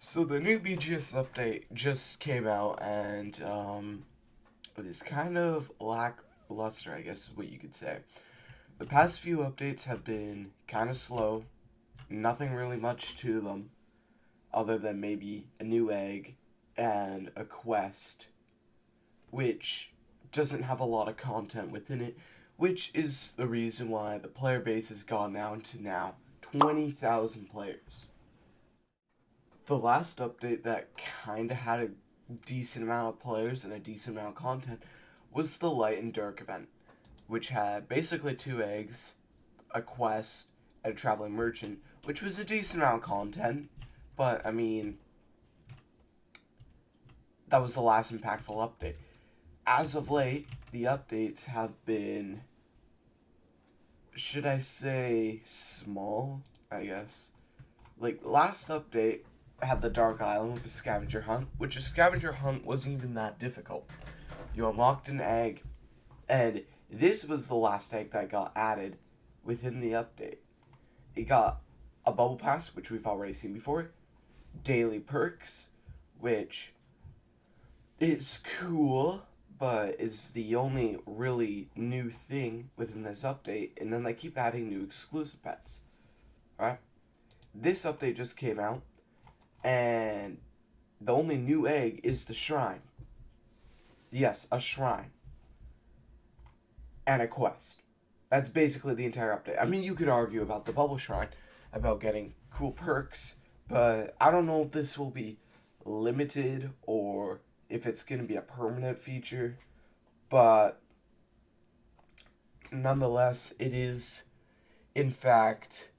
So the new BGS update just came out, and it is kind of lackluster, I guess is what you could say. The past few updates have been kind of slow, nothing really much to them, other than maybe a new egg and a quest, which doesn't have a lot of content within it, which is the reason why the player base has gone down to now 20,000 players. The last update that kind of had a decent amount of players and a decent amount of content was the Light and Dark event, which had basically two eggs, a quest, and a traveling merchant, which was a decent amount of content, but I mean, that was the last impactful update. As of late, the updates have been, should I say, small, I guess. Like, last update had the Dark Island with a scavenger hunt, which a scavenger hunt wasn't even that difficult. You unlocked an egg, and this was the last egg that got added within the update. It got a bubble pass, which we've already seen before, daily perks, which is cool, but is the only really new thing within this update, and then they keep adding new exclusive pets. Right? This update just came out, and the only new egg is the shrine. Yes, a shrine. And a quest. That's basically the entire update. I mean, you could argue about the bubble shrine, about getting cool perks, but I don't know if this will be limited or if it's going to be a permanent feature. But nonetheless, it is, in fact,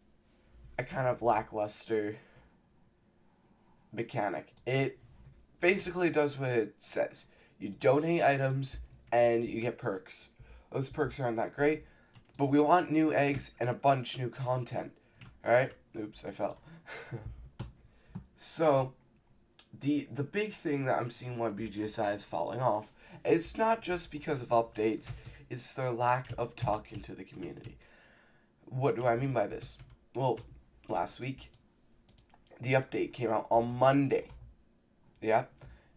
a kind of lackluster mechanic. It basically does what it says. You donate items and you get perks. Those perks aren't that great, but we want new eggs and a bunch new content. Alright? Oops, I fell. So, the big thing that I'm seeing why BGSI is falling off, it's not just because of updates, it's their lack of talking to the community. What do I mean by this? Well, last week, the update came out on Monday. Yeah?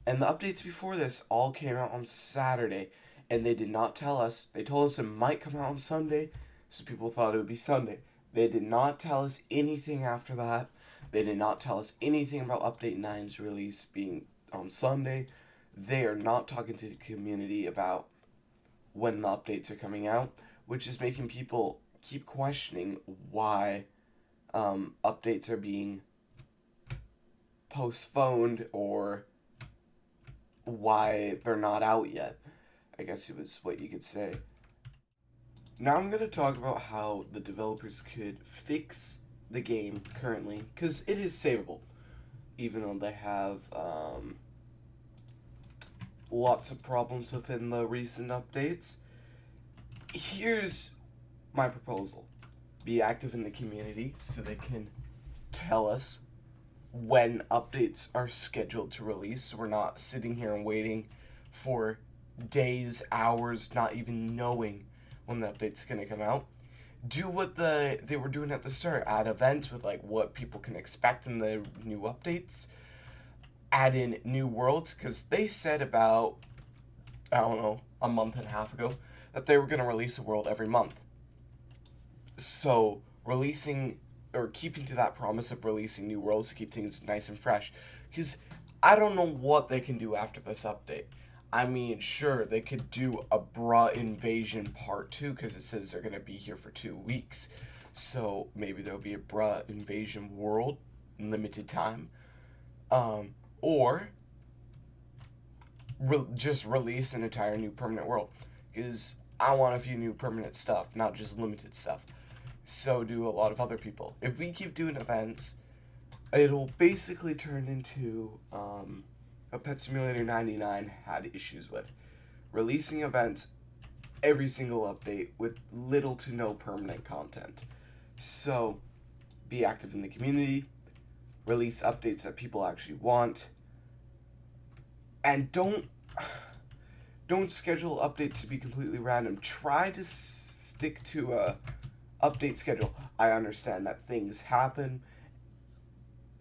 And the updates before this all came out on Saturday, and they did not tell us. They told us it might come out on Sunday, so people thought it would be Sunday. They did not tell us anything after that. They did not tell us anything about Update Nine's release being on Sunday. They are not talking to the community about when the updates are coming out, which is making people keep questioning why updates are being postponed or why they're not out yet. I guess it was what you could say. Now I'm going to talk about how the developers could fix the game currently, because it is savable, even though they have lots of problems within the recent updates. Here's my proposal. Be active in the community so they can tell us when updates are scheduled to release, so we're not sitting here and waiting for days, hours, not even knowing when the update's gonna come out. Do what they were doing at the start. Add events with like what people can expect in the new updates. Add in new worlds, because they said about, I don't know, a month and a half ago that they were gonna release a world every month. So releasing or keeping to that promise of releasing new worlds to keep things nice and fresh, because I don't know what they can do after this update. I mean, sure, they could do a Bra Invasion Part 2, because it says they're going to be here for 2 weeks. So maybe there'll be a Bra Invasion World, limited time. Or just release an entire new permanent world. Because I want a few new permanent stuff, not just limited stuff. So do a lot of other people. If we keep doing events, it'll basically turn into a Pet Simulator 99 had issues with. Releasing events every single update with little to no permanent content. So, be active in the community, release updates that people actually want, and don't schedule updates to be completely random. Try to stick to a update schedule. I understand that things happen,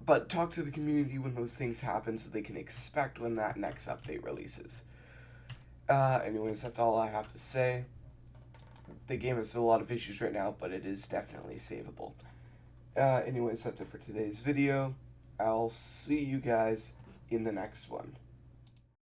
but talk to the community when those things happen so they can expect when that next update releases. Anyways, that's all I have to say. The game has a lot of issues right now, but it is definitely savable. Anyways, that's it for today's video. I'll see you guys in the next one.